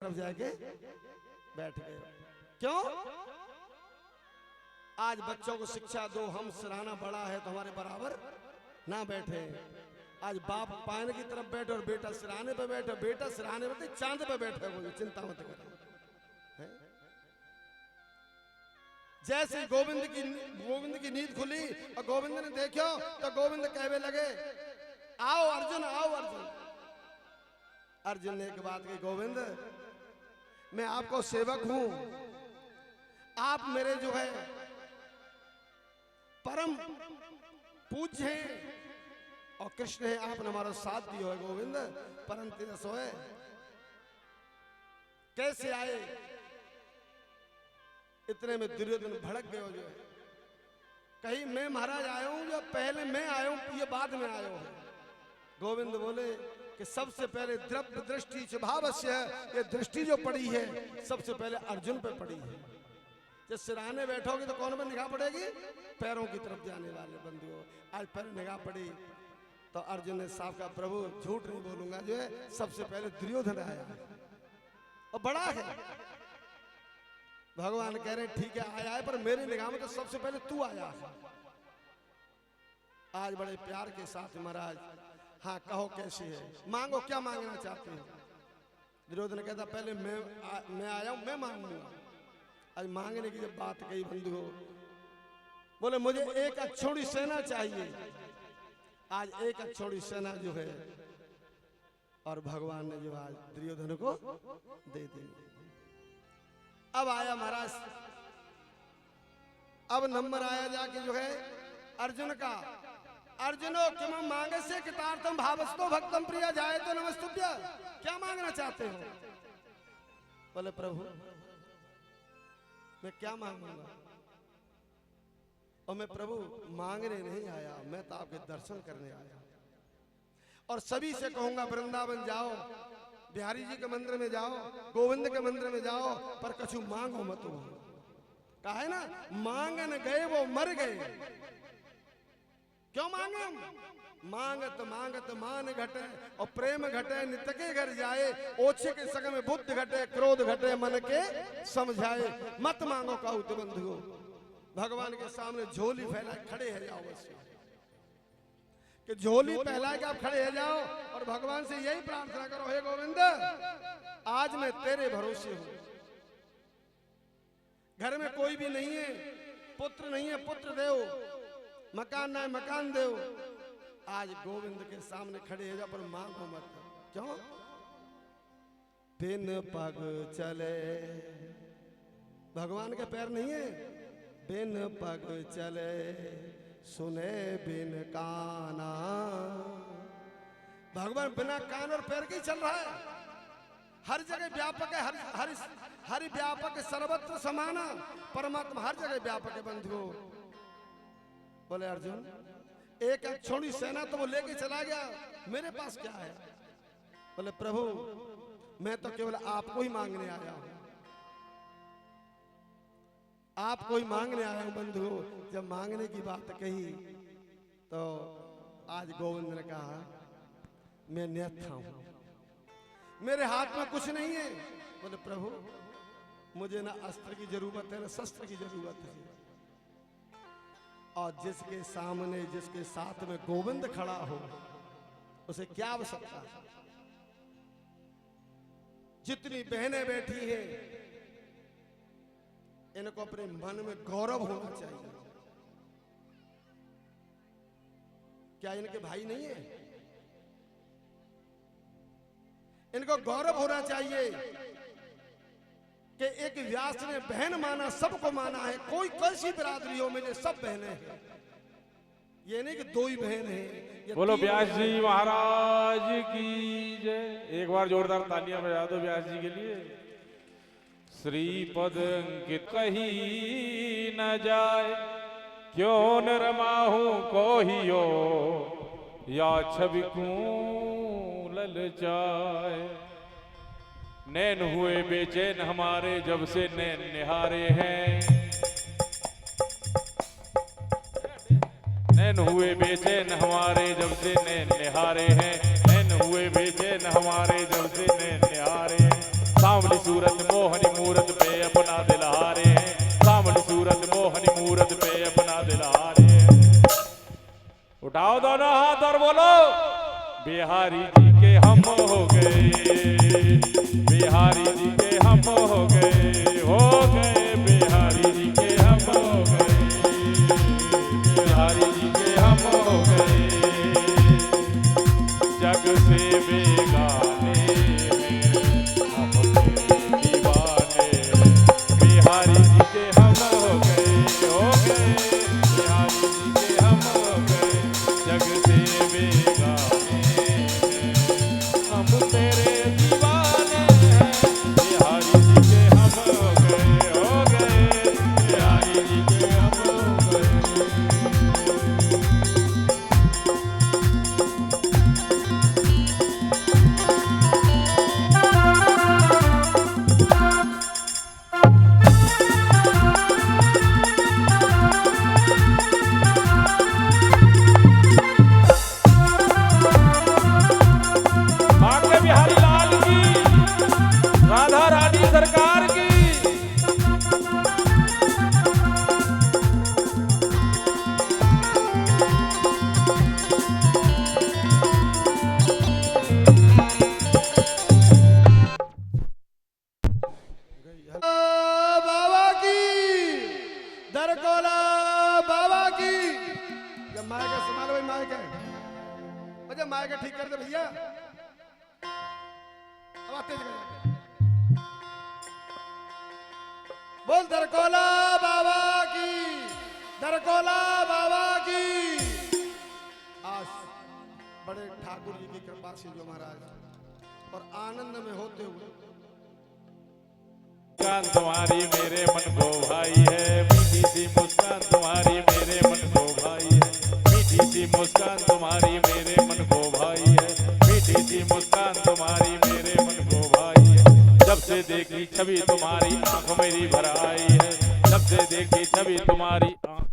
तरफ जाके बैठ गए। क्यों? आज बच्चों को शिक्षा दो, हम सिराना बड़ा है तो हमारे बराबर ना बैठे। आज बाप पायन की तरफ बैठे और बेटा सिराने पे बैठे, बेटा सिराने पे चांद पे बैठे, वो चिंता मत करो। जैसे गोविंद की नींद खुली और गोविंद ने देखो तो गोविंद कहने लगे, आओ अर्जुन, आओ अर्जुन। अर्जुन ने एक बात कही, गोविंद मैं आपको सेवक हूं, आप मेरे जो है परम पूज्य हैं और कृष्ण है, आपने हमारा साथ दिया है गोविंद, परम तिरस है। कैसे आए? इतने में दुर्योधन भड़क गए। जो है कहीं मैं महाराज आया हूं या पहले मैं आया हूं, ये बाद में आया हूं। गोविंद बोले कि सबसे पहले द्रव्य दृष्टि स्वभावस्य, ये दृष्टि जो पड़ी है सबसे पहले अर्जुन पे पड़ी है। जब सिराने बैठोगे तो कौन पे निगाह पड़ेगी? पैरों की तरफ जाने वाले बंधुओं। आज पैर निगाह पड़ी तो अर्जुन ने साफ कहा, प्रभु झूठ नहीं बोलूंगा, जो है सबसे पहले दुर्योधन आया और बड़ा है। भगवान कह रहे ठीक है आया है, पर मेरे निगाह में तो सबसे पहले तू आया है। आज बड़े प्यार के साथ महाराज, हाँ कहो कैसे है, मांगो, क्या मांगना चाहते हो? दुर्योधन कहता पहले मैं आया हूं, मैं मांगूंगा। आज मांगने की जब बात कही बंधु हो, बोले मुझे एक अक्षौणी सेना चाहिए। आज एक अक्षौणी सेना जो है, और भगवान ने जो आज दुर्योधन को दे दी। अब आया महाराज, अब नंबर आया जाके जो है अर्जुन का। अर्जुनो किम मांगे से कितार्थम भावस्तो भक्तम प्रिया जाए तो नमस्तुभ्य। क्या मांगना चाहते हो? बोले प्रभु मैं क्या मांगूंगा, और मैं प्रभु मांगने नहीं आया, मैं तो आपके दर्शन करने आया। और सभी से कहूंगा वृंदावन जाओ, बिहारी जी के मंदिर में जाओ, गोविंद के मंदिर में जाओ, पर कछु मांगो मत। कहा है ना, मांगन गए वो मर गए। क्यों मांगे हम? मांगत मांगत मान घटे और प्रेम घटे, नित्य के घर जाए, ओछे के सग में बुद्ध घटे, क्रोध घटे मन के समझाए। मत मांगो कहू तो बंधुओं, भगवान के सामने झोली फैलाए खड़े है जाओ, बस कि झोली फैला के आप खड़े हो जाओ और भगवान से यही प्रार्थना करो, हे गोविंद आज मैं तेरे भरोसे हूं। घर में कोई भी नहीं है, पुत्र नहीं है, पुत्र देओ, मकान ना है, मकान देओ। आज गोविंद के सामने खड़े हो जाओ, पर मांगो मत। क्यों? बिन पग चले, भगवान के पैर नहीं है, बिन पग चले सुने बिन काना। भगवान बिना कान और पैर के ही चल रहा है, हर जगह व्यापक है, हर व्यापक सर्वत्र समाना। परमात्मा हर जगह व्यापक है बंधुओं। बोले अर्जुन एक अक्षौणी सेना तो वो लेके चला गया, मेरे पास क्या है? बोले प्रभु मैं तो केवल आपको ही मांगने आया हूं, आपको ही मांगने आया हूं बंधुओं। जब मांगने की बात कही तो आज गोविंद ने कहा मैं न्यथा हूं, मेरे हाथ में कुछ नहीं है। बोले प्रभु मुझे ना अस्त्र की जरूरत है ना शस्त्र की जरूरत है, और जिसके सामने जिसके साथ में गोविंद खड़ा हो उसे क्या आवश्यकता? जितनी बहनें बैठी हैं इनको अपने मन में गौरव होना चाहिए। क्या इनके भाई नहीं है? इनको गौरव होना चाहिए कि एक व्यास ने बहन माना, सबको माना है। कोई कैसी बिरादरी हो मिले, सब बहनें हैं। ये नहीं कि दो ही बहन है। बोलो व्यास जी महाराज की जय। एक बार जोरदार तालियां बजा दो व्यास जी के लिए। श्रीपद अंकित कही न जाए, क्यों न रमाहू कोहियो, या छवि कूं ललचाए। नैन हुए बेचैन हमारे जब से नैन निहारे हैं, नैन हुए बेचैन हमारे जब से नैन निहारे हैं, नैन हुए बेचैन हमारे जब से नैन निहारे हैं। सांवली सूरत मोहनी मूरत पे अपना दिल हारे हैं, सांवली सूरत मोहनी मूरत पे अपना दिल हारे हैं। उठाओ दोनों हाथ और बोलो, बिहारी जी के हम हो गए, बिहारी जी के हम हो गए बिहारी जी के हम हो गए, बिहारी जी के हम हो गए, जग से बेगाने हैं हम तेरे दीवाने, बिहारी जी के हम हो गए बिहारी जी के हम हो गए, जग से बेगाने हैं हम तेरे दीवाने हैं, बिहारी जी के हम हो गए बिहारी जी के हम हो गए। भाग्य बिहारी लाल की, राधा रानी सरकार की। बाबा की, दरकोला बाबा की। जब मायके संभालो भाई, मायके जब मायके ठीक कर दे भैया, आवाज तेज कर। बोल दरकोला बाबा की, दरकोला बाबा की। आज बड़े ठाकुर जी की कृपा से जो महाराज और आनंद में होते हुए, मुस्कान तुम्हारी मेरे मन को भाई है, मीठी सी मुस्कान तुम्हारी मेरे मन को भाई है, मीठी सी मुस्कान तुम्हारी मेरे मन को भाई है, मीठी सी मुस्कान तुम्हारी मेरे मन को भाई है, जब से देखी छवि तुम्हारी आंख मेरी भर आई है, जब से देखी छवि तुम्हारी आंख।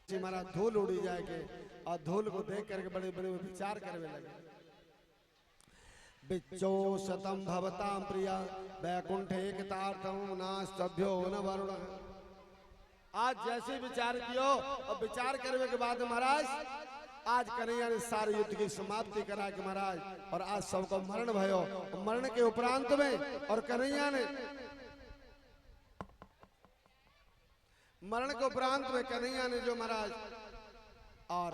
जी महाराज धूल उड़ी जाएगी और धूल को देख करके बड़े बड़े विचार करने लगे। बिच्चो शतम भवतां प्रिया वैकुंठे एकतार्थम नास्तभ्यो न वरुण। आज जैसे विचार कियो और विचार करने के बाद महाराज आज कन्हैया ने सारे युद्ध की समाप्ति करा के महाराज, और आज सबको मरण भयो, मरण के उपरांत में और कन्हैया ने मरण के उपरांत में कन्हैया ने जो महाराज और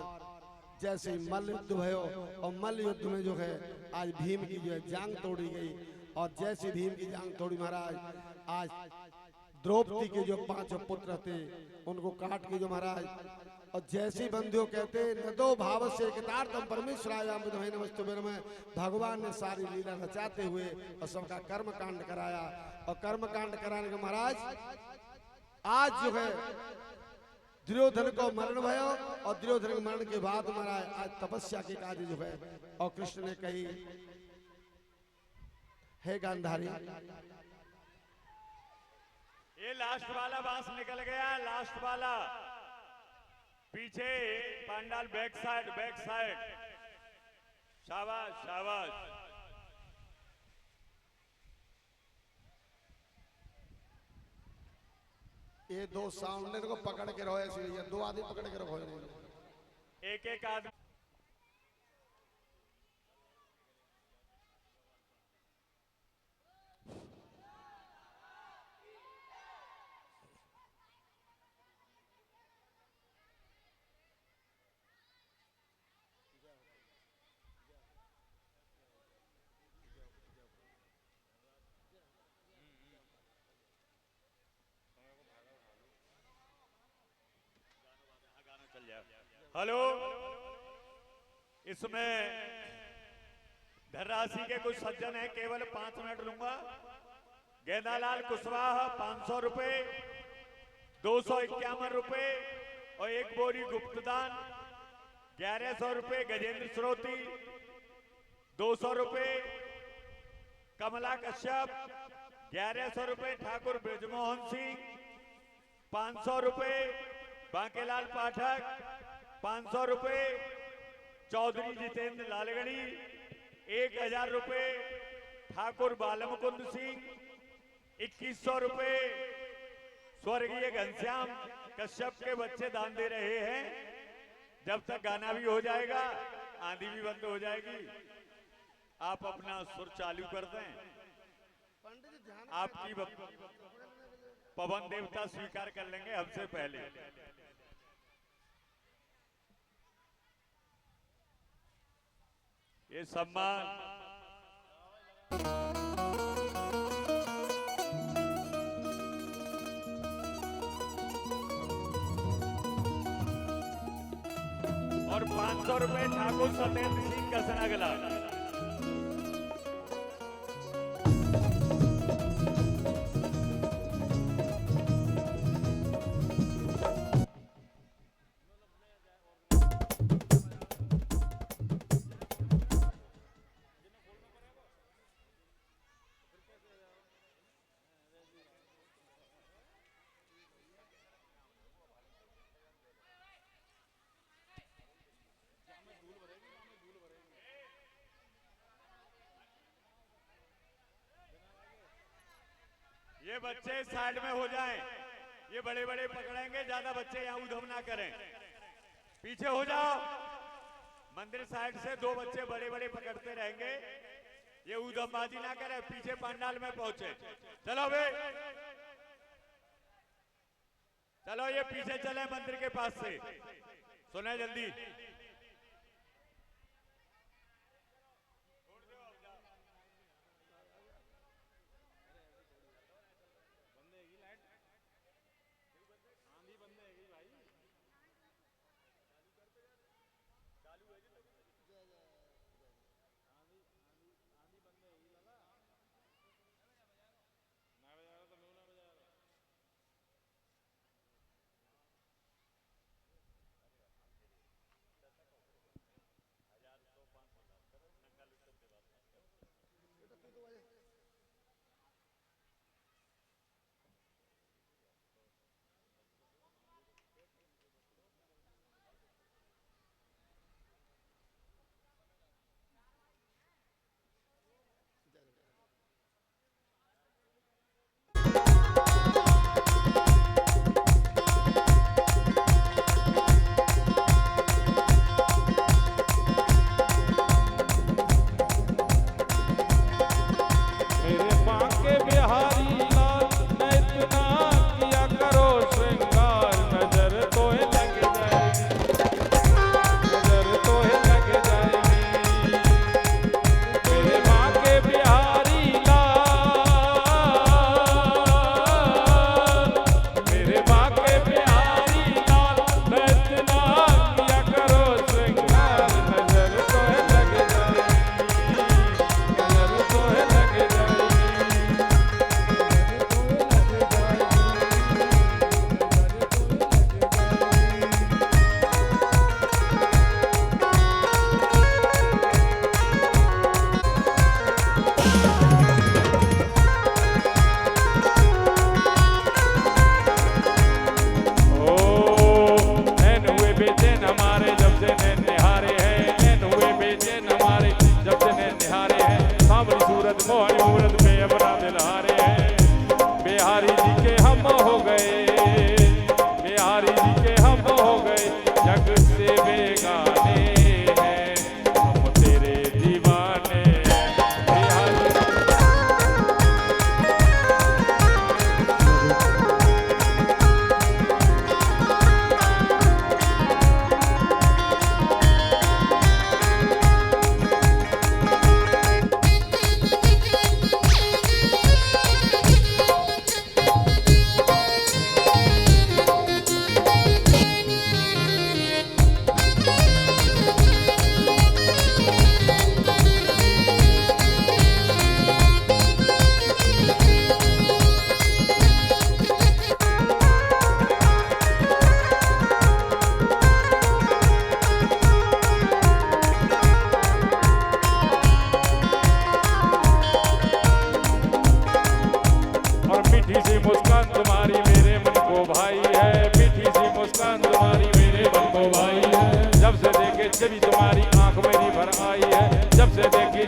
जैसे ही मल्ल युद्ध भयो और मल्ल युद्ध में जो है आज भीम की जो है जांग तोड़ी गई, और जैसे भीम की जांग तोड़ी महाराज आज द्रौपदी के जो 5 पुत्र थे उनको काट के जो महाराज, और जैसी बंधुओं कहते नदो भाव से एकतार्थम परमेश्वरायाम विद्महे नमस्तुभ्यं में, भगवान ने सारी लीला रचाते हुए और सबका कर्म कांड कराया, और कर्म कांड कराने के महाराज आज जो है दुर्योधन को मरण भयो, और दुर्योधन के मरण के बाद महाराज आज तपस्या के कार्य जो है, और कृष्ण ने कही हे गांधारी, ये लास्ट वाला बांस निकल गया, लास्ट वाला पीछे पांडाल बैक साइड, शाबाश शाबाश। ये 2 साउंडर को पकड़ के रहो, ऐसे ये 2 आदमी पकड़ के रखो, एक एक आदमी। हेलो, इसमें धनराशि के कुछ सज्जन हैं, केवल 5 मिनट लूंगा। गेंदालाल कुशवाहा 500 रुपए, 251 रुपए और 1 बोरी गुप्तदान 1100 रुपए। गजेंद्र श्रोती 200 रुपए, कमला कश्यप 1100 रुपए, ठाकुर ब्रजमोहन सिंह 500 रुपए, बांकेलाल पाठक 500 रुपए, चौधरी जितेंद्र लालगढ़ी 1000 रुपए, ठाकुर बालमुकुंद सिंह 2100 रुपए, स्वर्गीय घनश्याम कश्यप के बच्चे दान दे रहे हैं। जब तक गाना भी हो जाएगा आंधी भी बंद हो जाएगी, आप अपना सुर चालू कर दें। आपकी पवन देवता स्वीकार कर लेंगे हमसे पहले। ये सम्मान और 500 रुपए ठाकुर सत्येंद्र सिंह कसनागला। ये बच्चे साइड में हो जाएं, ये बड़े बड़े पकड़ेंगे, ज्यादा बच्चे यहाँ उधम ना करें, पीछे हो जाओ। मंदिर साइड से 2 बच्चे बड़े बड़े पकड़ते रहेंगे, ये उधमबाजी ना करें, पीछे पंडाल में पहुंचे। चलो बे, चलो ये पीछे चले मंदिर के पास से, सुने जल्दी।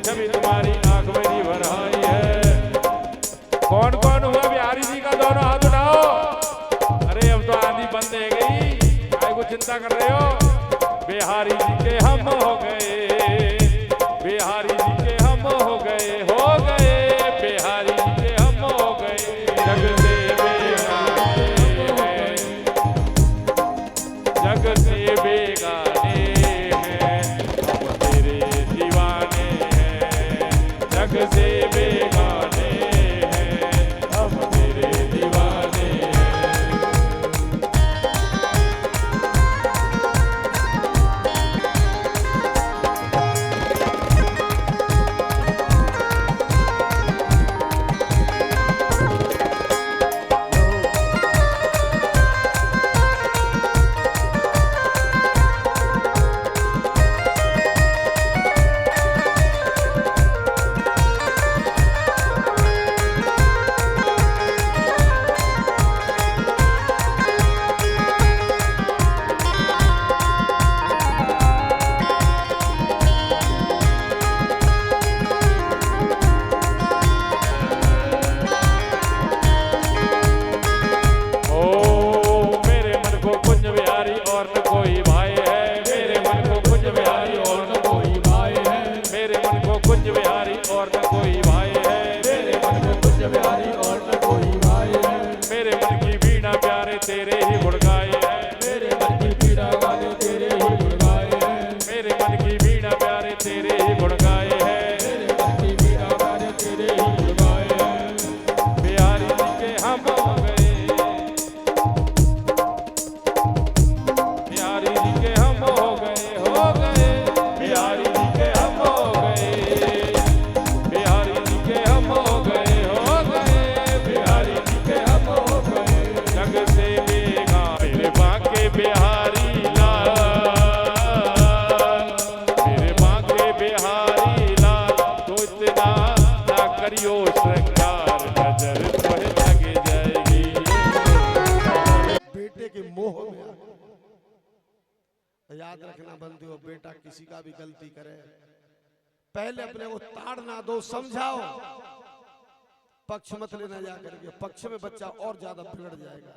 छवि तुम्हारी आंख मेरी भराई है। कौन कौन हुआ बिहारी जी का दोनों हाथ उठाओ। अरे अब तो आंधी बंद है गई, काय को चिंता कर रहे हो। बिहारी जी के हम हो गए, बिहारी जी के हम हो गए, हो गए बिहारी जी के हम हो गए। जग से बेगाने हैं, जग से बेगाने हैं, हम तेरे दीवाने हैं। जग से बेगाने हैं, हम तेरे दीवाने हैं। तेरे ही गुण गाए हैं, मेरे मन की पीड़ा गाने तेरे ही गुण गाए हैं। मेरे मन की पीड़ा प्यारे तेरे ही गुण गाए हैं, मेरे मन की पीड़ा गाने तेरे ही गुण गाए हैं। बिहारी जी के हम हो गए, बिहारी जी के हम हो गए, हो गए बिहारी जी के हम हो गए, बिहारी जी के हम हो गए, हो गए बिहारी जी के हम हो गए। जग से मेरे बांके बिहारी लाल, मेरे बांके बिहारी लाल, तो इतना ना करियो श्रृंगार, नजर तोहे लग जाएगी। बेटे के मोह में आ गए। याद रखना बंधुओं, बेटा किसी का भी गलती करे, पहले अपने को ताड़ना दो, समझाओ, पक्ष मत लेना जा करके। पक्ष में बच्चा और ज्यादा बिगड़ जाएगा।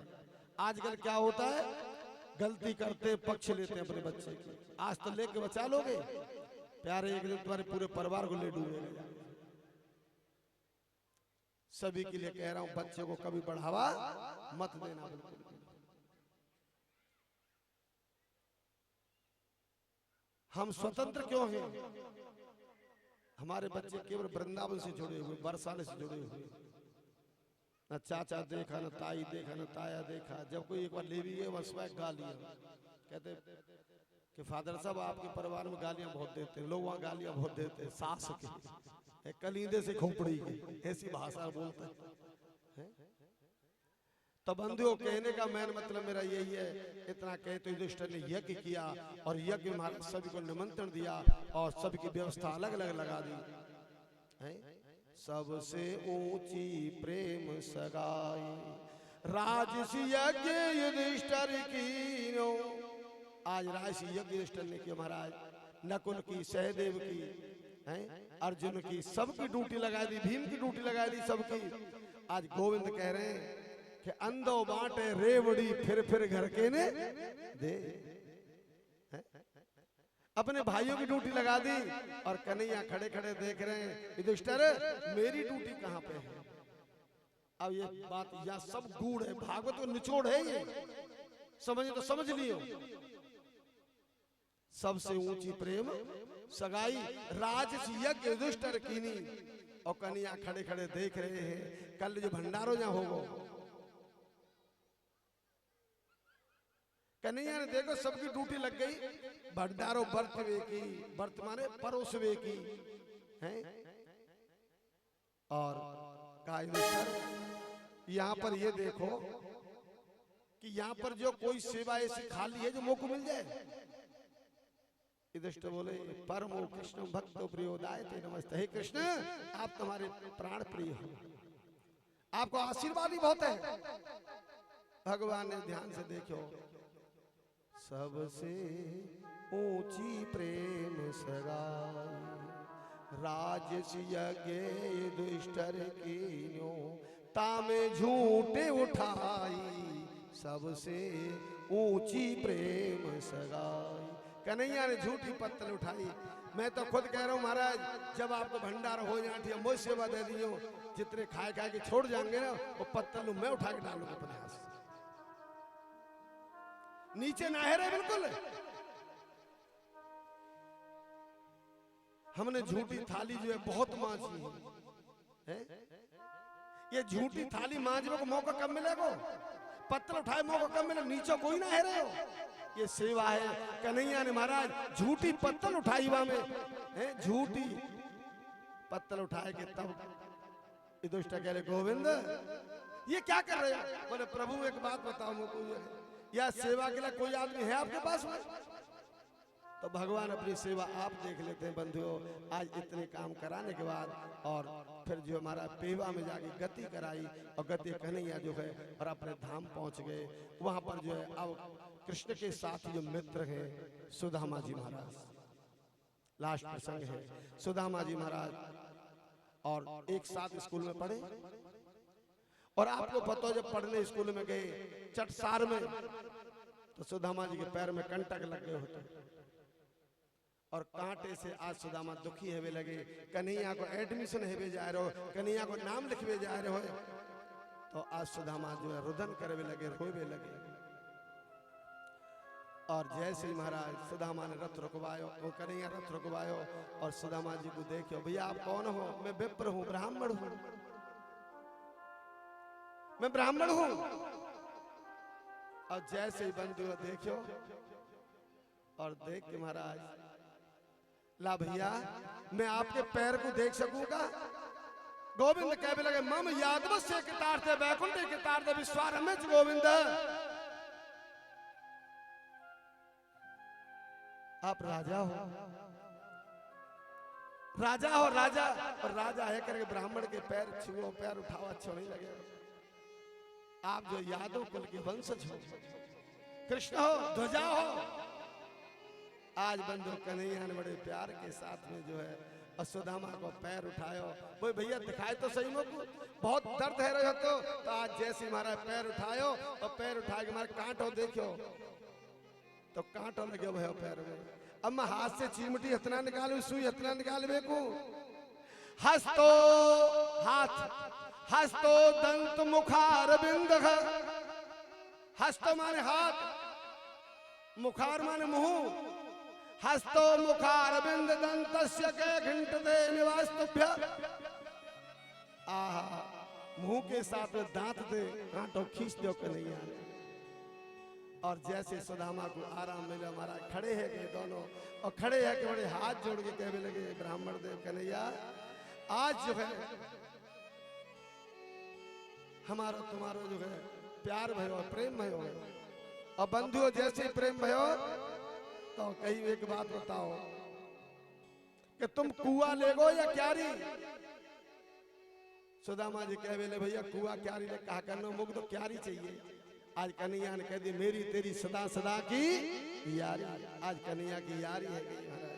आजकल क्या होता है, गलती करते पक्ष लेते हैं अपने बच्चे की। आज तो लेके बचा लोगे, प्यारे एक दिन तुम्हारे पूरे परिवार को ले डूबेगा। सभी के लिए कह रहा हूं, बच्चे को कभी बढ़ावा मत देना बिल्कुल। हम स्वतंत्र क्यों हैं? हमारे बच्चे केवल वृंदावन से जुड़े हुए, बरसाने से जुड़े हुए। न चाचा देखा, न ताई देखा, न ताया देखा। जब कोई एक बार ले भी गए, बस वह गालियां कहते कि फादर साहब आपके परिवार में गालियां बहुत देते हैं। लोग वहाँ गालियां बहुत देते हैं, सास के, कलीदे से खोपड़ी की, ऐसी भाषा बोलते हैं। तो बंधुओं, कहने का मैन मतलब मेरा यही है, इतना कहे तो युधिष्ठिर ने यज्ञ किया और यज्ञ में महाराज सभी को निमंत्रण दिया और सभी की व्यवस्था अलग अलग लगा दी है। सबसे ऊंची प्रेम सगाई, राजसी यज्ञ युधिष्ठिर कीनो। आज राजसी यज्ञ युधिष्ठिर ने किया महाराज। नकुल की, सहदेव की, हैं, अर्जुन की, सबकी ड्यूटी लगा दी, भीम की ड्यूटी लगा दी, सबकी। आज गोविंद कह रहे हैं कि अंधो बांटे रेवड़ी, फिर घर के ने दे। अपने भाइयों की ड्यूटी लगा दी और कन्हैया खड़े खड़े देख रहे हैं, युधिष्ठिर मेरी ड्यूटी कहां पे है? अब ये बात या सब गूढ़ है, भागवत को निचोड़ है ये, समझे तो समझ लियो। सबसे ऊंची प्रेम सगाई, राजसी यज्ञ युधिष्ठिर कीनी। और कन्हैया खड़े खड़े देख रहे हैं, कल जो भंडारो जहां होगा, कन्हैया ने देखो सबकी ड्यूटी लग गई। भंडारो बर्तवे की, वर्तमाने परोसवे की है। और कहा यहाँ पर ये देखो कि यहाँ पर जो कोई सेवा ऐसी खाली है जो मोको मिल जाए। युधिष्ठिर बोले, परमो कृष्ण भक्तो प्रियोदाय ते नमस्ते। हे कृष्ण, आप तुम्हारे प्राण प्रिय हो, आपको आशीर्वाद ही बहुत है। भगवान ने ध्यान से देखो, सबसे ऊंची प्रेम सगाई, राजसियज्ञ दुष्टर कीन्यो तामे झूठे उठाई सबसे ऊंची प्रेम सगाई। कन्हैया ने झूठी पत्तल उठाई। मैं तो खुद कह रहा हूं महाराज, जब आपको भंडार हो जाए मुझे सेवा दे दियो, जितने खाए खाए के छोड़ जाएंगे ना, वो पत्तल मैं उठा के डालूंगा अपने हाथ से, नीचे ना है बिल्कुल। हमने झूठी थाली जो है बहुत मांझी है। ये झूठी थाली मांझने को मौका कब मिलेगा? पत्थर उठाए मौका कब मिले? नीचे कोई ना है रहे हो। ये सेवा है। कन्हैया ने महाराज झूठी पत्थर उठाई वहां में है, झूठी पत्थर उठाए के तब दुष्ट कह रहे गोविंद ये क्या कर रहे हो? बोले प्रभु एक बात बताओ मुझको, या सेवा के लिए कोई आदमी है आपके पास में? तो भगवान अपनी सेवा आप देख लेते हैं बंधुओं। आज इतने काम कराने के बाद और फिर जो हमारा पेवा में जाके गति कराई, और गति कन्हैया जो है और अपने धाम पहुंच गए। वहां पर जो है अब कृष्ण के साथ जो मित्र हैं सुदामा जी महाराज, लास्ट प्रसंग है। सुदामा जी महाराज और एक साथ स्कूल में पढ़े, और आपको पता हो जब पढ़ने स्कूल में गए चटसार में, तो सुदामा जी के पैर में कंटक लग गए होते, और कांटे से आज सुदामा दुखी हेवे लगे। कन्हैया को एडमिशन हेवे जा रहे हो, कन्हैया को नाम लिखवे जा रहे हो, तो आज सुदामा जो है रुदन करवे लगे, रोवे लगे। और जैसे महाराज सुदामा ने रथ रुकवायो, वो कन्हैया रथ रुकवायो, और सुदामा जी को देखो, भैया आप कौन हो? मैं विप्र हूं, ब्राह्मण हूं, मैं ब्राह्मण हूं। और जैसे ही बंधु देखो, और देख के महाराज ला भैया मैं आपके पैर को देख सकूंगा? गोविंद कहने लगे मम यादव से कितारते वैकुंठ कितारते विश्वारम्भ गोविंद। आप राजा हो, राजा हो, राजा, और राजा है करके ब्राह्मण के पैर छुओ, पैर उठाओ, अच्छा नहीं लगेगा। आप जो यादव कुल के वंशज हो, कृष्ण हो, ध्वजा हो। आज बंधु कन्हैया ने बड़े प्यार के साथ में जो है और सुदामा को पैर उठायो। वो भैया दिखाए तो सही मुझको, बहुत दर्द है रहे तो आज जैसे हमारा पैर उठायो, और पैर उठा के हमारे कांटो देखो, तो कांटो लगे हुए पैर में। अब मैं हाथ से चिमटी इतना निकालू, सुई इतना निकाल बेकू, हस्तो हाथ, हस्तो दंत मुखार बिंद, हस्तो माने हाथ, मुखार माने मुंह, हस्तो मुखार बिंद दंतस्य के घंटते निवास्तुभ्य। आहा, मुंह के साथ में दांत दे, कांटो खींच दो कन्हैया। और जैसे सुदामा को आराम मिला, हमारा खड़े है के दोनों, और खड़े है के बड़े हाथ जोड़ के कहने लगे ब्राह्मण देव कन्हैया आज जो है हमारा तुम्हारा जो है प्यार भयो, प्रेम भयो, और बंधुओं जैसे प्रेम भयो, तो कहीं एक बात बताओ कि तुम कुआ लेगो या क्यारी? सुदामा जी कह बोले भैया कुआ क्यारी ले कहा करना, मुझे तो क्यारी चाहिए। आज कन्हैया ने कह दी मेरी तेरी सदा सदा की यारी। आज कन्हैया की यारी है महाराज।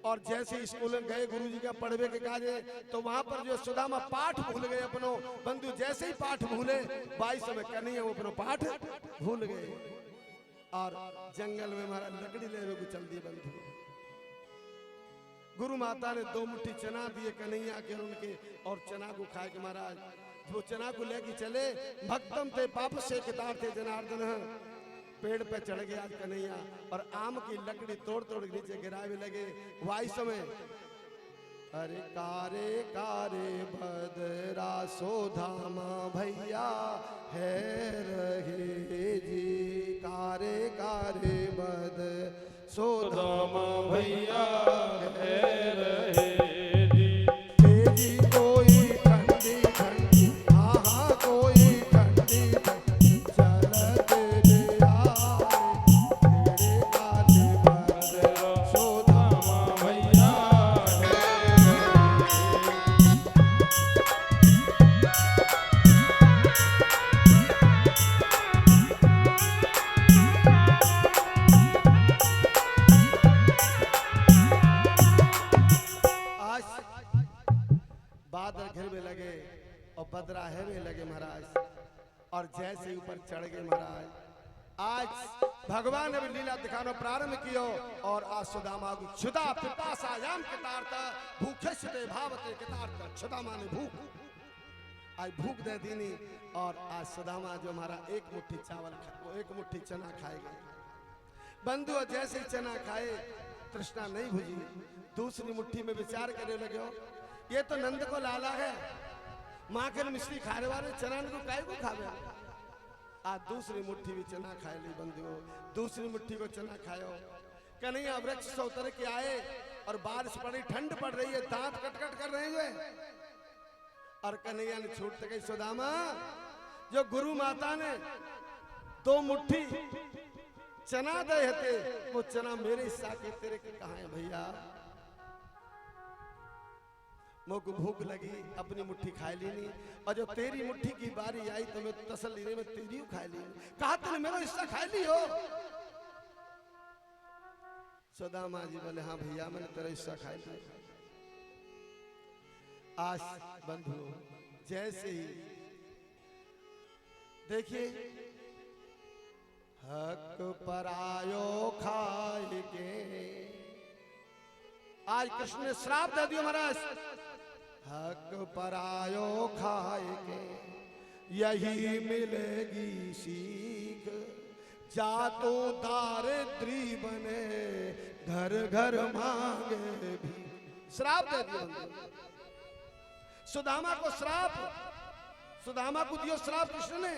और जैसे स्कूल में गए गुरुजी का पढ़वे के काजे, तो वहां पर जो सुदामा पाठ भूल गए अपनो। बंधु जैसे ही पाठ भूले, 22 में कन्हैया अपनो पाठ भूल गए, और जंगल में हमारा लकड़ी लेवे को चल दिए बंधु। गुरु माता ने 2 मुट्ठी चना दिए कन्हैया के, उनके और चना को खाए के महाराज वो चना को लेके चले। भक्तम थे पाप से कितार थे जनार्दन, पेड़ पे चढ़ गया कन्हैया, और आम की लकड़ी तोड़ तोड़ नीचे गिरावे लगे। वाई समय अरे कारे कारे बदरा सोधामा भैया है रहे जी, कारे कारे बद सोधामा भैया है रहे जी। तेरी कोई ठंडी ठंडी, हाँ हाँ कोई ठंडी ठंडी चलते ले आए, तेरे काले बदरा सोधामा भैया है। और बदराहे में लगे महाराज, और जैसे ऊपर चढ़ गए महाराज, आज भगवान ने भी लीला दिखाना प्रारंभ किया। और आज सुदामा को क्षुदा पिपासा याम कितारता भूखे क्षुदे भावते कितारता, सुदामा ने भूख, आज भूख दे दीनी। और आज सुदामा जो हमारा एक मुट्ठी चावल वो एक मुट्ठी चना खाएगा। बंधु जैसे चना खाए तृष्णा नहीं बुझी, दूसरी मुट्ठी में विचार करने लगे, ये तो नंद को लाला है, माँ के मिश्री खाने वाले चना को काय को खावे। आज दूसरी मुट्ठी भी चना खाए ली बंधुओं, दूसरी मुट्ठी को चना खायो। कन्हैया वृक्ष से उतर के आए और बारिश पड़ी, ठंड पड़ रही है, दांत कटकट कर रहे हैं। और कन्हैया ने छूट गई, सुदामा जो गुरु माता ने 2 मुट्ठी चना दे थे, वो चना मेरे हिस्सा के तेरे के कहाँ है भैया। मुझको भूख लगी, अपनी मुट्ठी खा ली नहीं, और जो तेरी मुट्ठी की बारी आई तो मैं तसल्ली में तेरी खा ली। कहा तूने मेरा हिस्सा खा ली हो? सुदामा जी बोले हाँ भैया मैंने तेरा हिस्सा खा लिया। आज बंधु जैसे ही देखिए, हक परायो खाएगे, आज कृष्ण ने श्राप दे दिया महाराज, हक परायो खाएगे यही मिलेगी सीख, जातो दारिद्री बने घर घर मांगे भी। श्राप दे दिया सुदामा को, श्राप सुदामा को दियो श्राप कृष्ण ने।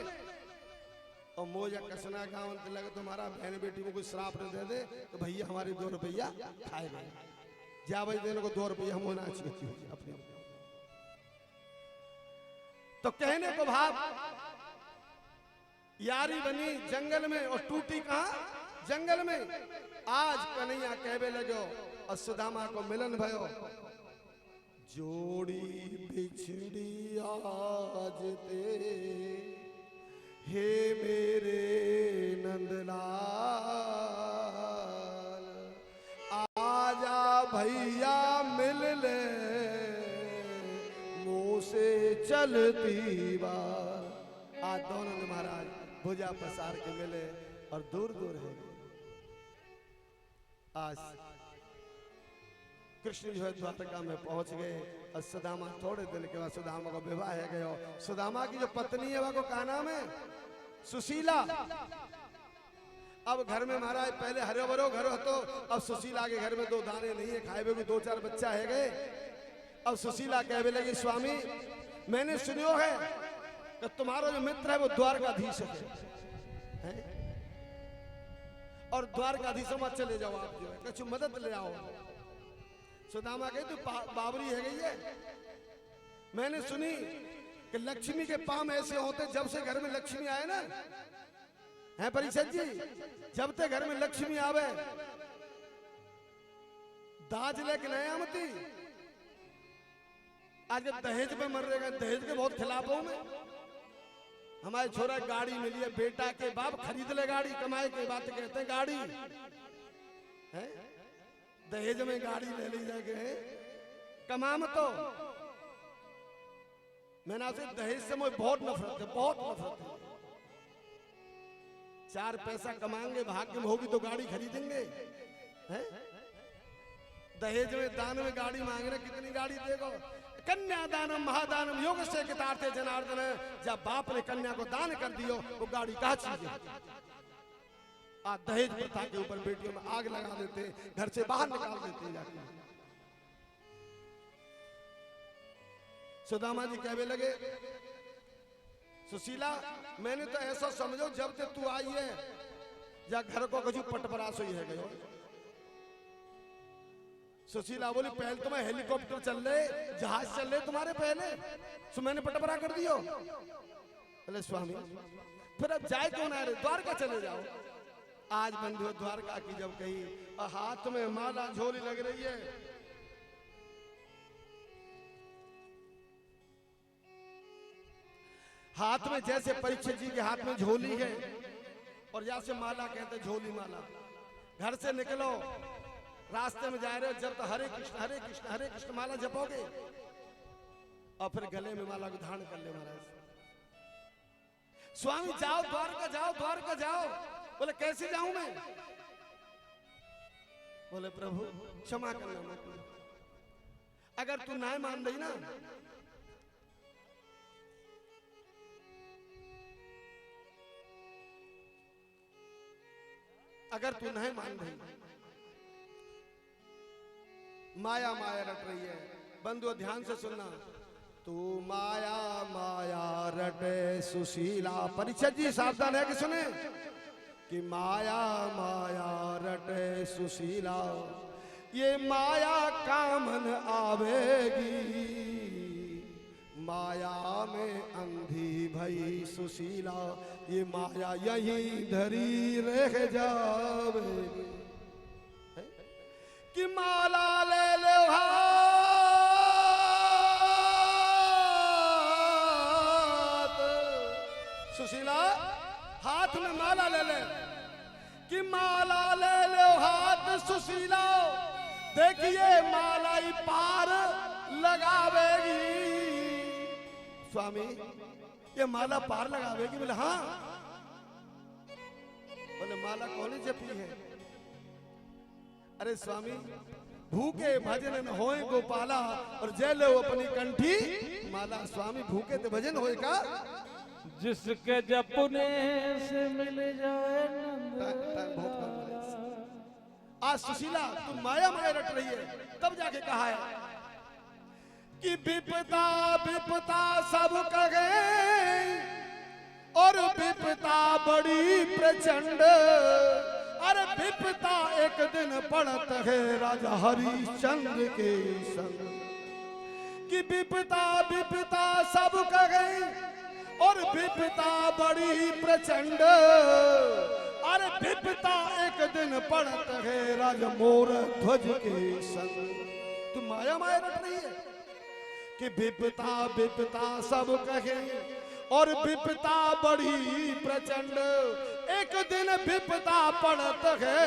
और मोजा कसना गाँव लगे तुम्हारा बहन बेटी को कोई श्राप न दे दे तो भैया हमारी 2 रुपया खाए गए, जा भाई देने को 2 रुपया हम होना चाहिए अपने। तो कहने को भाव यारी बनी जंगल में और टूटी कहां? जंगल में। आज कन्हैया कहवे लगो और सुदामा को मिलन भयो, जोड़ी बिछड़ी आज ते हे मेरे नंदलाल, आजा भैया मिल ले मुँह से चलती बात। आज दोनों ने महाराज भुजा पसार के मिले और दूर दूर है। आज कृष्ण जो है द्वारका में पहुंच गए और सुदामा थोड़े दिन के बाद सुदामा का विवाह है गया। सुदामा की जो पत्नी है वह का नाम है सुशीला। अब घर में महाराज पहले हरे भरो घर हो, तो अब सुशीला के घर में 2 दाने नहीं है खाए हुए, 2-4 बच्चा है गए। अब सुशीला कहने लगी स्वामी मैंने सुनियो है कि तुम्हारा जो मित्र है वो द्वारकाधीश है, और द्वारकाधीश मत चले जाओ, आप जो है कुछ मदद ले आओ। सुदामा कहे तू बाबरी है गई है, मैंने सुनी कि लक्ष्मी के पाम ऐसे होते जब से घर में लक्ष्मी आए ना, है परिषद जी, जब तक घर में लक्ष्मी आवे दाज लेके नहीं आमती। आज दहेज पे मर रहे, दहेज के बहुत खिलाफ हूं मैं। हमारे छोरा गाड़ी मिली है, बेटा के बाप खरीद ले गाड़ी, कमाए के बात कहते हैं गाड़ी है, दहेज में गाड़ी ले ली जाके कमाम। तो मैंने आपसे दहेज से मुझे बहुत नफरत है, बहुत नफरत है। 4 पैसा कमाएंगे, भाग्य में होगी तो गाड़ी खरीदेंगे, हैं? दहेज में दान में गाड़ी मांगने, कितनी गाड़ी देगो? कन्यादानम महादानम योग से कितारते जनार्दन, जब बाप ने कन्या को दान कर दियो वो गाड़ी कहा चीज है। आज दहेज प्रथा के ऊपर बेटियों में आग लगा देते, घर से बाहर निकाल देते जाके। सुदामा जी कहने लगे सुशीला मैंने तो ऐसा समझो जब से तू आई है या घर को कछु पटपरास हुई है गयो। सुशीला बोली पहले तो मैं हेलीकॉप्टर चल रहे, जहाज चल रहे तुम्हारे पहले, सो मैंने पटपरा कर दियो। बोले स्वामी फिर अब जाए क्यों ना, द्वारका चले जाओ। आज बंधु द्वारका की जब कही, हाथ में माला झोली लग रही है, हाथ में जैसे परीक्षित जी के हाथ में झोली है और जैसे माला कहते झोली माला। घर से निकलो, रास्ते में जा रहे हो, जब तो हरे कृष्ण हरे कृष्ण हरे कृष्ण माला जपोगे, और फिर गले में माला को धारण कर ले महाराज। स्वामी जाओ द्वारका जाओ, द्वारका जाओ। बोले कैसे जाऊं मैं? बोले प्रभु क्षमा करना मत, अगर तू ना मान रही ना अगर तू नहीं मान रही, माया माया रट रही है। बंधुओं ध्यान से सुनना, तू माया माया रटे सुशीला। परीक्षित जी सावधान है कि सुने कि माया माया रटे सुशीला, ये माया कामन आवेगी, माया में अंधी भई सुशीला, ये माया यहीं धरी रह जावेगी। कि माला ले लो हाथ, सुशीला हाथ में माला ले ले। कि माला ले लो हाथ सुशीला, देखिए माला ही पार लगावेगी। स्वामी ये माला पार लगावेगी? बोले हाँ। बोले माला कौन जपी है? अरे स्वामी भूखे भजन न होए गोपाला, और जय लो अपनी कंठी माला। स्वामी भूखे तो भजन होए का? जिसके जपने से मिल जाए आज सुशीला तुम माया माया रट रही है। तब जाके कहा है कि विपदा विपदा सब कहे, और विपदा बड़ी प्रचंड। अरे विपदा एक दिन पड़त है राजा हरिश्चंद्र के संग। कि विपदा विपदा सब कहे, और विपदा बड़ी प्रचंड। अरे विपदा एक दिन पड़त है राजा मोर ध्वज के संग। तुम माया माया रट रही है कि विपदा विपदा सब कहे, और विपदा बड़ी प्रचंड। एक दिन विपदा पड़त है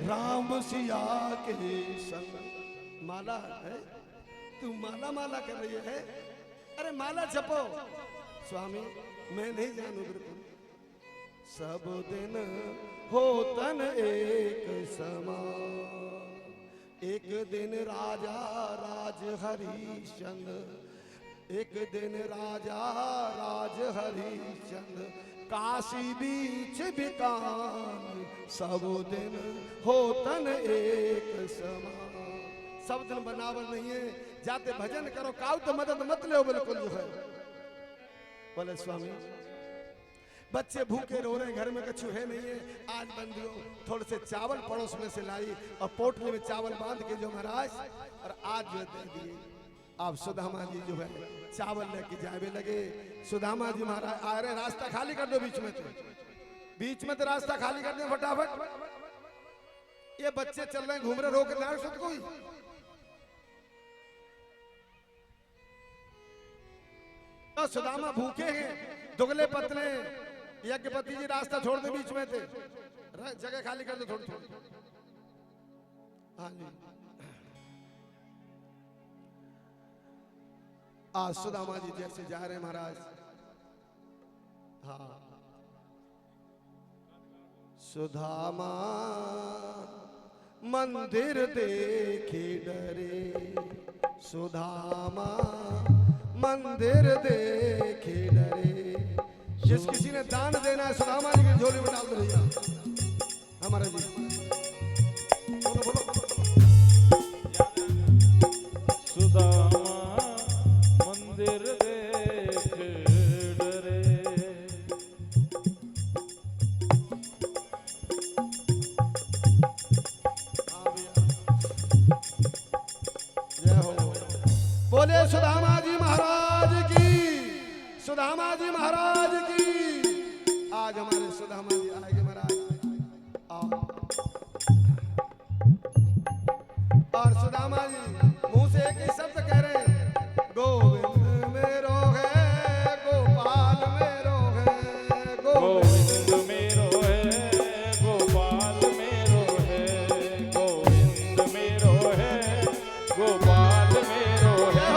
राम सिया के संग। माला है, तू माला माला कर रही है। अरे माला जपो। स्वामी मैं नहीं जानू बिल्कुल। सब दिन होतन एक समान, एक दिन राजा राज हरिश्चंद्र, एक दिन राजा राज हरिश्चंद्र, काशी बीच बिकान, सब दिन होतन एक समान। सब दिन बनावर नहीं है, जाते भजन करो, काउ तो मदद मत लो बिल्कुल जो है। बोले स्वामी बच्चे भूखे रो रहे, घर में कछु है नहीं है। आज बंदियों थोड़े से चावल पड़ोस में से लाई, और पोटली में चावल बांध के जो महाराज, और आज जो दे दिए। आप सुदामा जी जो है चावल लेके जावे लगे। सुदामा जी महाराज आ रहे, रास्ता खाली कर दो बीच में, बीच में तो रास्ता खाली कर दो फटाफट। ये बच्चे चल रहे हैं, घूम रहे, रोक ना सकते कोई। तो सुदामा भूखे हैं, दुगले पतले, यज्ञपति जी रास्ता छोड़ दे बीच में थे, जगह खाली कर दो थोड़ी थोड़ी। हाँ जी, आज सुदामा जी जैसे जा रहे महाराज। हाँ सुदामा मंदिर देखे डरे, सुदामा मंदिर देखे डरे। जिस किसी ने दान देना है सुदामा जी की झोली में डाल दो भैया हमारा जी। बोलो बोलो। सुदामा मंदिर देख डरे, जय हो। बोले सुदामा जी महाराज की, सुदामा जी महाराज की। आज हमारे सुदामा जी आएंगे महाराज। और सुदामा जी मुंह से एक ही शब्द कह रहे हैं, गोविंद मेरो है गोपाल मेरो है, गोविंद मेरो है गोपाल मेरो है, गोविंद मेरो है गोपाल मेरो है।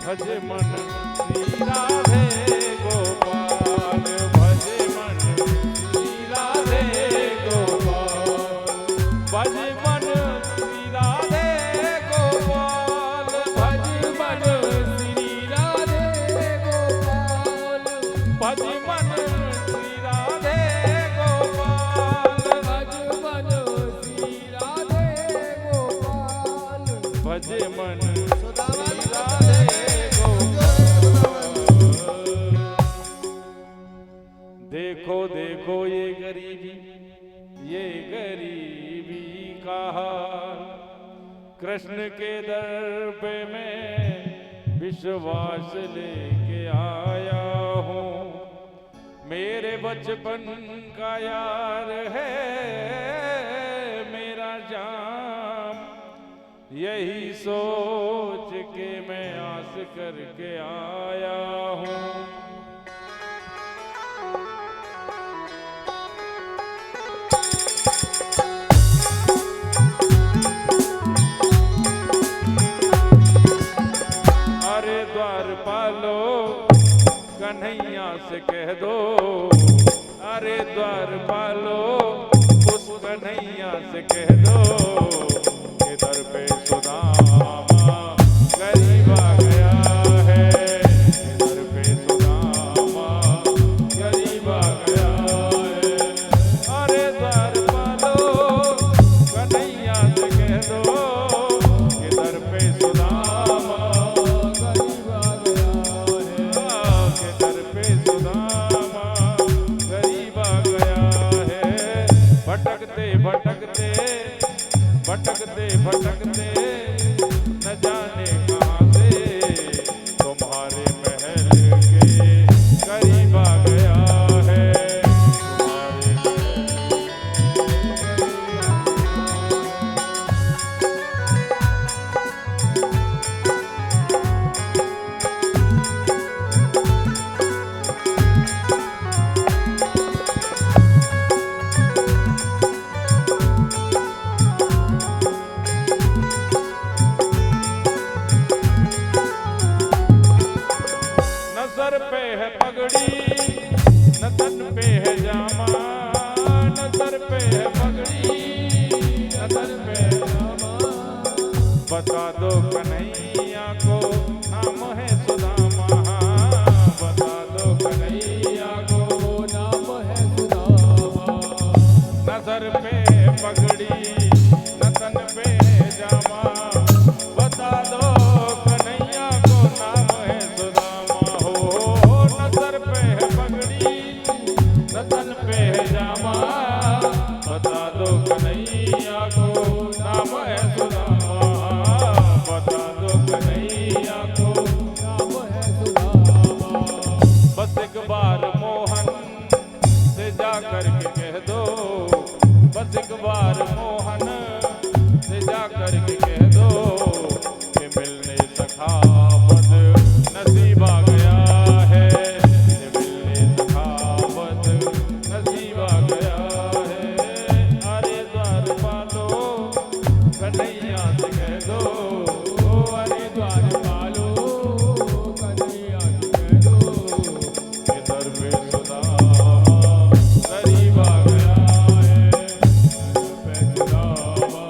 भज मन श्री राधे गोपाल भज मन श्री राधे गोपाल भज मन श्री राधे गोपाल भज मन श्री राधे गोपाल भज मन श्री राधे गोपाल भज मन श्री राधे गोपाल भज मन देखो देखो ये गरीबी का हाल कृष्ण के दर पे मैं विश्वास लेके आया हूँ मेरे बचपन का यार है मेरा जाम यही सोच के मैं आस करके आया हूँ कन्हैया से कह दो अरे द्वार पालो उस कन्हैया से कह दो कि दर पे सुदामा गरीब आ गया है दर पे सुदामा गरीब आ गया है अरे द्वार पालो कन्हैया से कह दो कि दर पे सुदामा गरीब आ गया है दर पे सुदामा गरीब आ गया है भटकते भटकते भटकते भटकते न जाने कहाँ से तुम्हारे महल के करीब आ गया है तुम्हारे सर पे है पगड़ी न तन पे है जामा न सर पे है पगड़ी न तन पे है जामा बता दो कन्हैया को नाम है सुदामा बता दो कन्हैया को नाम है सुदामा न सर पे है पगड़ी न तन पे है जामा बता दो कन्हैया को नाम है सुदामा न सर पे है पगड़ी न तन पे है जामा बता दो कन्हैया को नाम है सुदामा बता दो कन्हैया को नाम है सुदामा बस एक बार मोहन से जा करके कह दो बस एक बार मोहन से जा करके कह दो कि मिलने सखावत नसीब आ गया है मिलने सखावत नसीब आ गया है अरे द्वार पालो कन्हैया से कह दो अरे द्वार पालो कन्हैया से कह दो कि दर पे सुदामा गरीब आ गया है दर पे सुदामा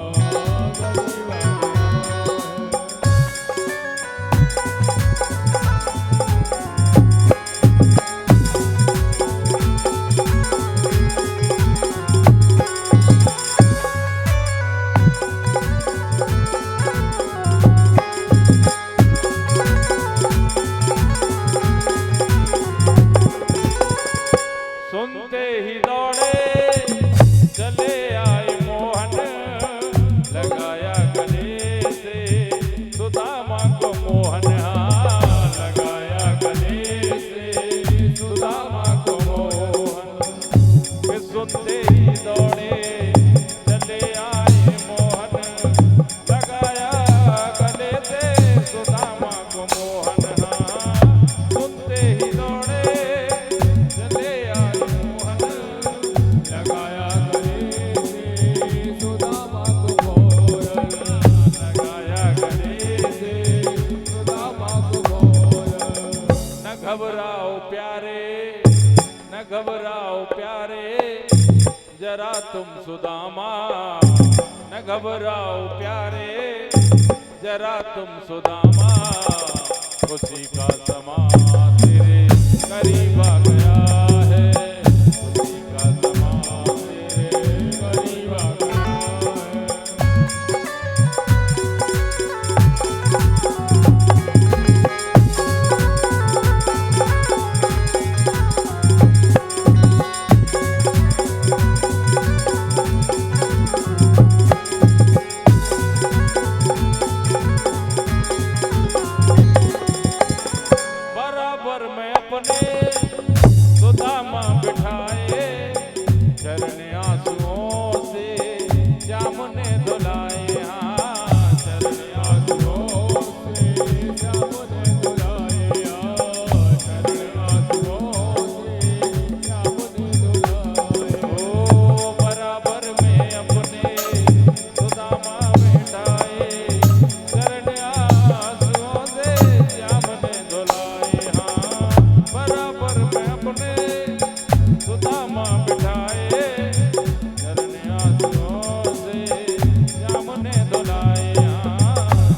गरीब आ गया है सुनते ही दौड़े चले आए मोहन लगाया गले से सुदामा को मोहन लगाया गले से सुदामा को मोहन के सुनते ही दौड़े चले आए मोहन लगाया गले से सुदामा को मोहन सुनते ही दौड़े चले आए मोहन लगाया गले से सुदामा को मोहन लगाया गले से घबराओ प्यारे, न घबराओ प्यारे, जरा तुम सुदामा। न घबराओ प्यारे, जरा तुम सुदामा। खुशी का समा तेरे करीब आ गया है, खुशी का समा तेरे करीब आ गया है। बराबर में अपने सुदामा बिठाए, चरण आंसुओं से जामुने धुलाए। हाँ, चरण आंसुओं से जामुने धुलाए। हाँ, चरण आंसुओं से जामुने धुलाए। ओ बराबर में अपने सुदामा बिठाए, चरण आंसुओं से जामुने धुलाए। हाँ, बराबर में अपने सुदामा बिठाए, चरण आंसुओं से जामुने धुलाए। हाँ,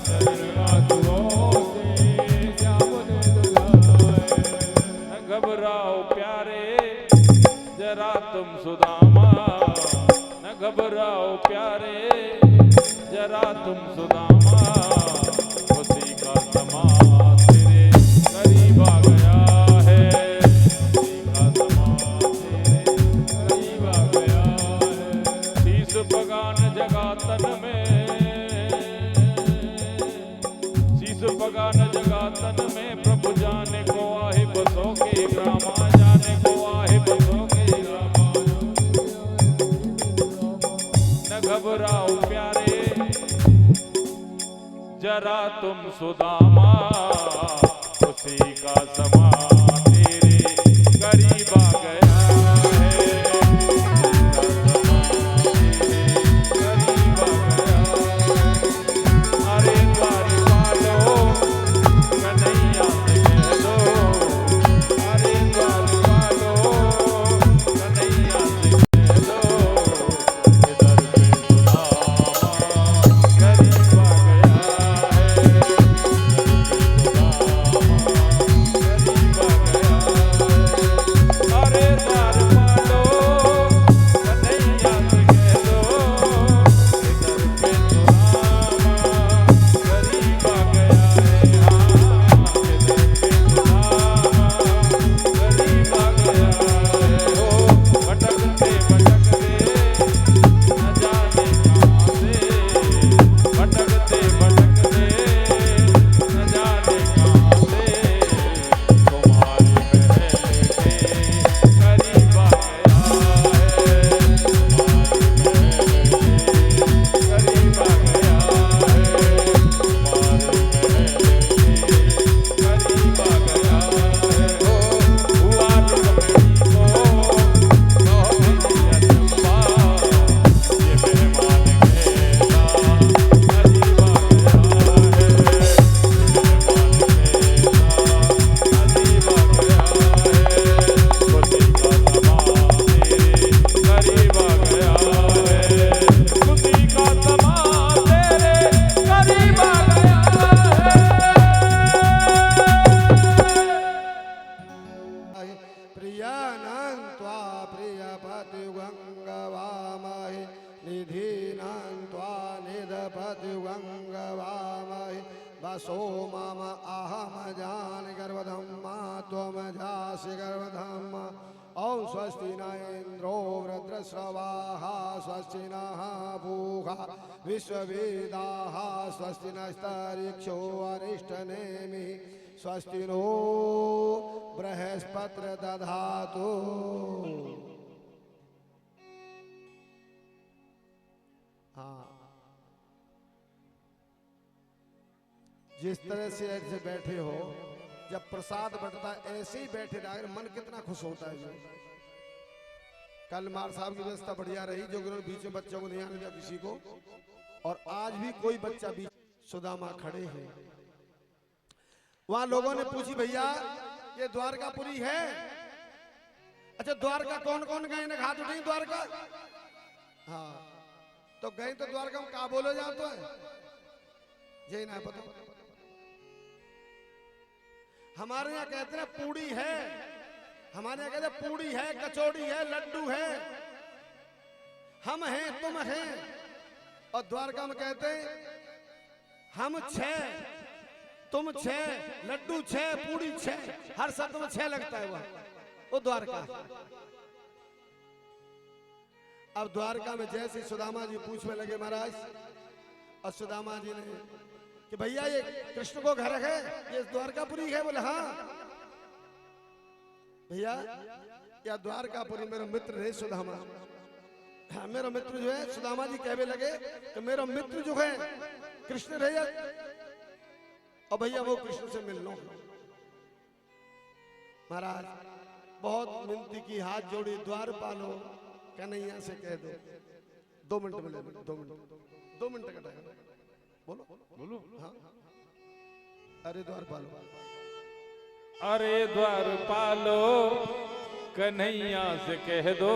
चरण आंसुओं से जामुने धुलाए। न घबराओ प्यारे, जरा तुम सुदामा। न घबराओ प्यारे, जरा तुम सुदामा। खुशी का समा तेरे करीब आ गया है, खुशी का समा तेरे करीब आ गया है। शीश पगान जगा तन में, शीश पगान जगा तन में, प्रभु जाने को आहे बसों के ग्रामा। जाने को आहे बसों के ग्रामा। न घबराओ प्यारे, जरा तुम सुदामा। खुशी का समा तेरे करीब आ गया है, करीब आ गया है। अरे द्वार पालो कन्हैया से कह दो, अरे द्वार पालो कन्हैया से कह दो, इधर पे सुदामा करीब आ गया है, करीब आ गया है। अरे द्वार पालो कन्हैया से कह दो, इधर पे सुदामा करीब आ गया है। हाँ, इधर पे सुदामा करीब आ गया है। ओ भटकते भटकते न जाने कहाँ से, भटकते भटकते न जाने कहाँ से, तुम्हारी महल के करीब आ गया है, तुम्हारी महल के करीब आ गया है, तुम्हारी महल के करीब आ गया है। ओ हुआ रमणी को नौकरी अचंबा, ये मेहमान मेरा करीब आ गया है, मेहमान मेरा करीब आ गया है। खुशी का समा तेरे करीब आ गया है, खुशी का समा तेरे करीब आ गया है। प्रियानां त्वा प्रियपति गंगवामहे, निधीनां त्वा निधपति गंगवामहे। वसो मम अहम जान गर्भधम्मा त्वम जासि गर्भधम्मा। ओम स्वस्ति न इंद्रो वृत्रस्रवाः, स्वस्ति नः पूषा विश्ववेदाः, स्वस्ति नस्तरिक्षो अरिष्टनेमिः, स्वस्ति नो बृहस्पति दधातु। हाँ, जिस तरह से ऐसे बैठे हो, जब प्रसाद बंटता ऐसे ही बैठे रहे, मन कितना खुश होता है जी। कल मार साहब की व्यवस्था बढ़िया रही, जो उन्होंने बीच में बच्चों को नहीं आने दिया किसी को, और आज भी कोई बच्चा बीच सुदामा खड़े हैं। वहां लोगों ने पूछी भैया ये द्वारकापुरी है। अच्छा द्वारका कौन कौन गए ना, हाथ उठाई द्वारका। हाँ तो गए तो द्वारका में का बोलो जातो है, यही ना पता। हमारे यहाँ कहते हैं पूड़ी है, हमारे यहाँ कहते हैं पूड़ी है, कचौड़ी है, लड्डू है, हम हैं तुम हैं। और द्वारका में कहते हैं हम 6 तुम 6, लड्डू 6, पूड़ी 6, हर शब्द में 6 लगता है वो द्वारका। अब द्वारका में जैसे सुदामा जी पूछने लगे महाराज, और सुदामा जी ने कि भैया ये कृष्ण को घर है, ये द्वारकापुरी है। बोले हाँ भैया या द्वारकापुरी मेरा मित्र है सुदामा। हाँ, मेरा मित्र जो है, सुदामा जी कहने लगे कि मेरा मित्र जो है कृष्ण रहे, और भैया वो कृष्ण से मिल लो। महाराज बहुत विनती की, हाथ जोड़ी, द्वारपालो कन्हैया से कह दो। 2 मिनट में ले लो, 2 मिनट का टाइम। बोलो बोलो। हाँ अरे द्वारपालो, अरे द्वारपालो कन्हैया से कह दो,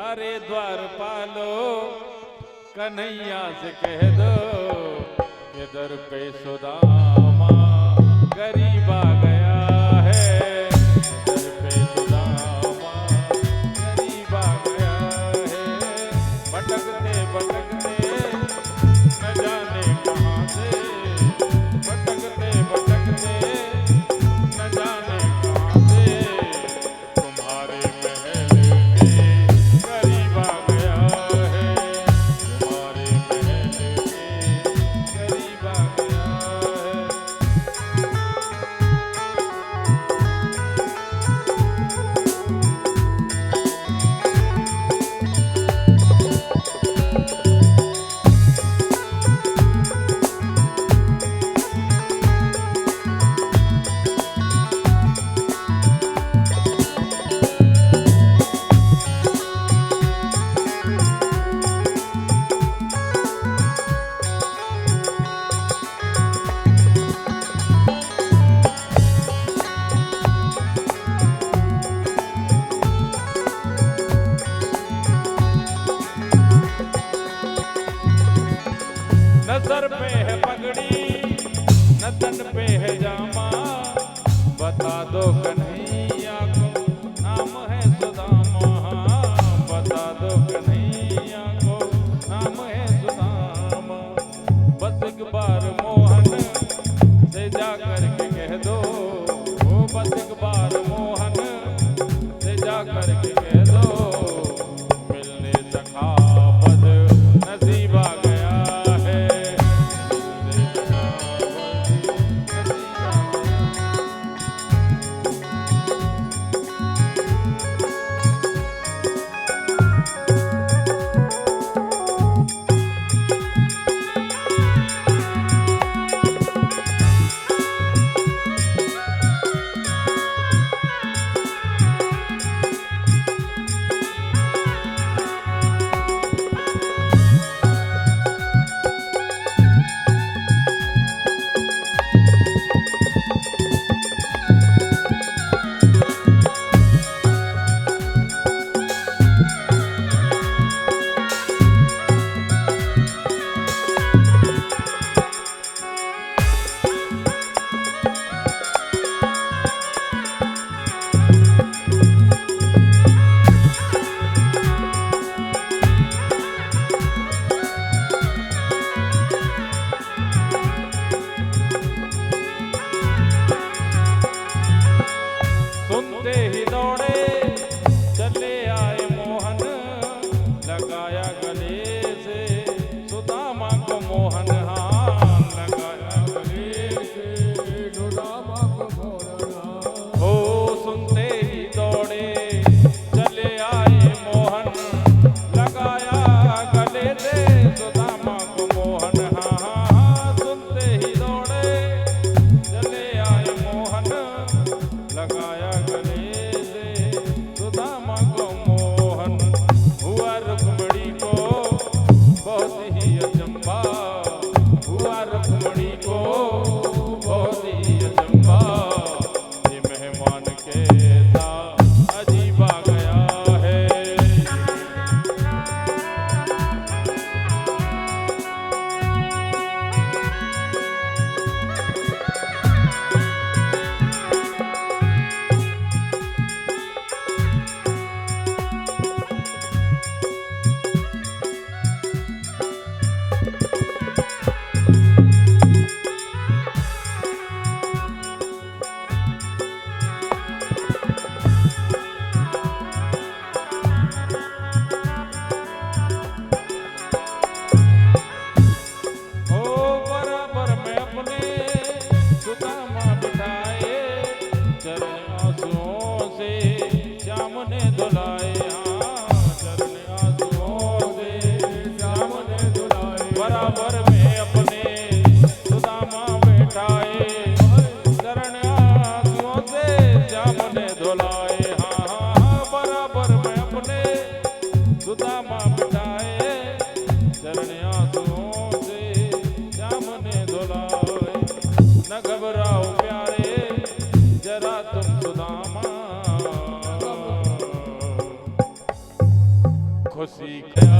अरे द्वारपालो कन्हैया से कह दो, कि दर पे सुदामा गरीब आ गया है, दर पे सुदामा गरीब आ गया है। भटकते भटकते न जाने कहाँ से, भटकते भटकते न जाने कहाँ से, तुम्हारे महल के करीब आ गया है, तुम्हारे महल के करीब आ गया है। न सर पे है पगड़ी, न तन पे है जामा, बता दो कन्हैया को नाम है सुदामा, बता दो कन्हैया को नाम है सुदामा। बस एक बार मोहन से जा करके कह दो, ओ बस एक बार मोहन से जा करके कह दो, मिलने सखा बद नसीब आ गया है, मिलने सखा बद नसीब आ धुलाए। न घबराओ प्यारे जरा तुम सुदामा, खुशी का